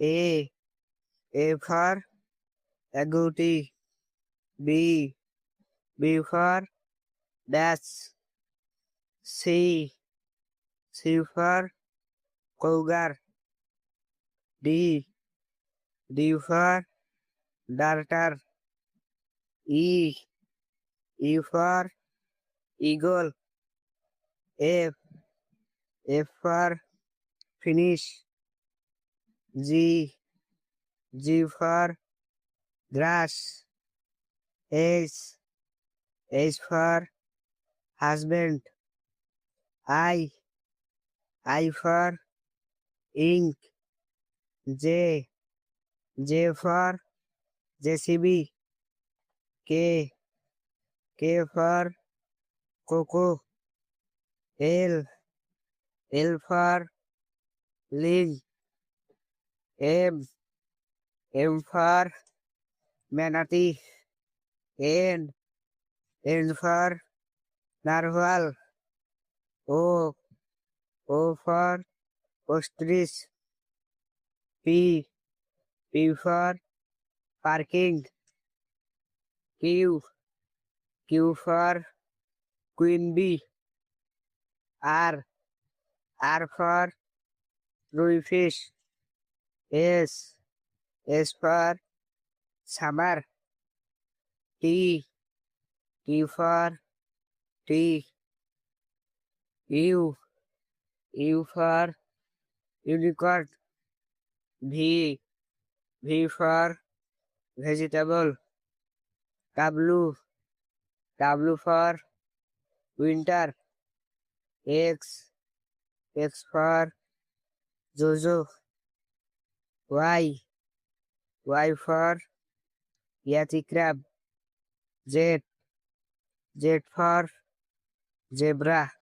A. A for agouti. B. B for dash. C. C for cougar. D. D for darter. E. E for eagle. F. F for finish. G. G for grass. H. H for husband. I. I for ink. J. J for JCB. K. K for cocoa. L. L for lily. M. M for manatee. N. N for narwhal. O. O for ostrich. P. P for parking. Q. Q for queen bee. R. R for Rui fish. S. S for summer. T. T for tea. U. U for unicorn. V. V for vegetable. W. W for winter. X. X for Jojo. Y. Y for Yeti crab. Z. Z for zebra.